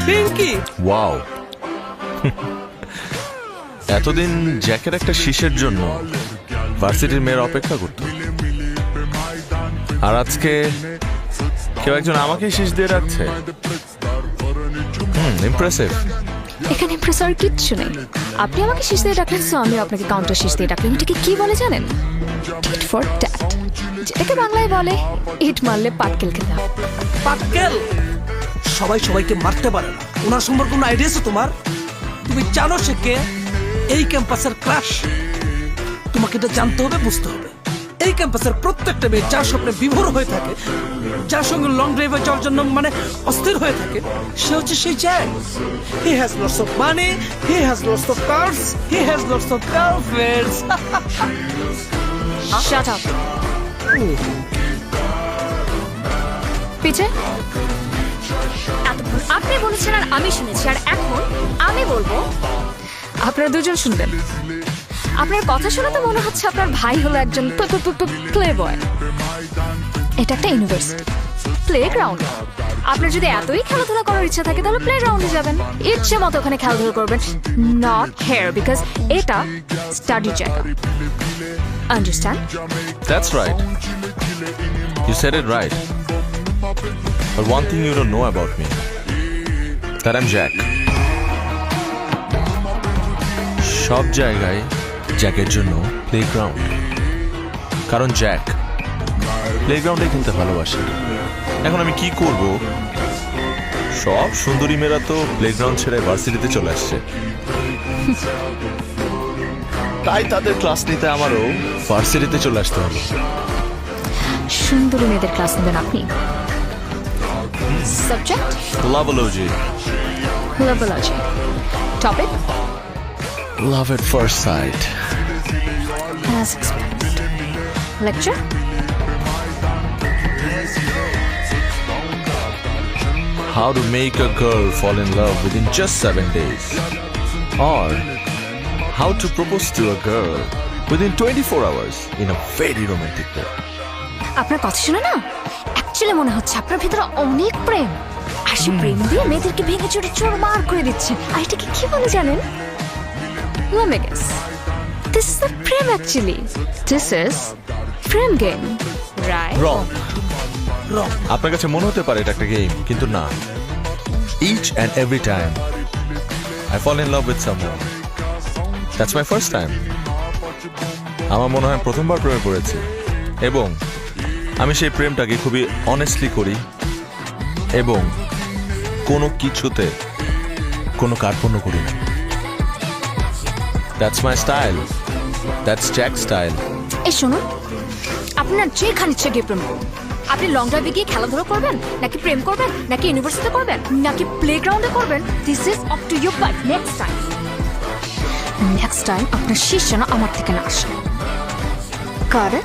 Pinki wow এতদিন জ্যাকের একটা শীষের জন্য ভার্সিটির মেয়ের অপেক্ষা করত, আর আজকে কেউ একজন আমাকে শীষ দিয়ে রাখছে। ইমপ্রেসিভ। এখানে ইমপ্রেস আর কিচ্ছু নেই। আপনি আমাকে শীষ দিয়ে ডাকলেন, সো আমি আপনাকে কাউন্টার শীষ দিয়ে ডাকলেন। এটাকে কি বলে জানেন? টিট ফর ট্যাট, যেটাকে বাংলায় বলে ইট মারলে পাটকেল খেলাম। পাটকেল সবাই সবাইকে মারতে পারে না। ওনার সম্পর্কে কোনো আইডিয়া আছে তোমার? তুমি জানো সে কে? এই ক্যাম্পাসের ক্রাশ। তোমাকে এটা জানতে হবে, বুঝতে হবে। এই ক্যাম্পাসের প্রত্যেকটা মেয়ে যার স্বপ্নে বিভোর হয়ে থাকে, যার সঙ্গে লং ড্রাইভে যাওয়ার জন্য মানে অস্থির হয়ে থাকে, সে হচ্ছে সেই Jack. He has lots of money, he has lots of cars, he has lots of girlfriends. Shut up. পিছে এতক্ষণ আপনি বলেছেন আর আমি শুনেছি, আর এখন আমি বলবো, আপনারা দুজন শুনবেন। আপনার কথা শুনে তো মনে হচ্ছে আপনার ভাই হলো একজন প্লে বয়। এটা একটা ইউনিভার্সিটি, প্লে গ্রাউন্ড। আপনার যদি এতই খেলাধুলা করার ইচ্ছা থাকে তাহলে প্লে গ্রাউন্ডে যাবেন, ইচ্ছে মতো ওখানে খেলাধুলা করবেন, নট হেয়ার, বিকজ এটা স্টাডির জায়গা। Understand? That's right. You said it right. But one thing you don't know about me, that I'm Jack. সব জায়গায় জ্যাকের জন্য প্লেগ্রাউন্ড, কারণ জ্যাক প্লেগ্রাউন্ডে খেলতে ভালোবাসে। এখন আমি কি করব? সব সুন্দরী মেয়েরা তো প্লেগ্রাউন্ড ছেড়ে ভার্সিটিতে চলে আসছে, তাই তাদের ক্লাস নিতে আমারও ভার্সিটিতে চলে আসতে হবে। সুন্দরী মেয়েদের ক্লাস নেবেন আপনি? Subject loveology. Loveology. Topic Love at first sight. as expected. Lecture How to make a girl fall in love within just 7 days. Or how to propose to a girl within 24 hours in a very romantic way. আপনার কথা শুনে না actually মনে হচ্ছে আপনার ভিতরে অনেক প্রেম, আর সেই প্রেম দিয়ে মেয়েদেরকে ভেঙে চুরে চোরমার করে দিচ্ছে। আর এটাকে কি বলে জানেন? Let me guess. This is not prem actually. This is frame game. Right? Wrong. আপনার কাছে মনে হতে পারে এটা একটা গেম, কিন্তু না। Each and every time I fall in love with someone, that's my first time. আমার মনে হয় প্রথমবার প্রেমে পড়েছি, এবং আমি সেই প্রেমটাকে খুবই অনেস্টলি করি এবং কোনো কিছুতে কোনো কার্পণ্য করি না। That's my style. That's Jack's style. এই শুনুন, আপনার যেখানে ইচ্ছে গিয়ে প্রেম করুন। আপনি লং ড্রাইভে গিয়ে খেলাধুলা করবেন, নাকি প্রেম করবেন, নাকি ইউনিভার্সিটিতে করবেন, নাকি প্লেগ্রাউন্ডে করবেন, this is up to you. But next time আপনার শীষ যেন আমার থেকে না আসে। কারণ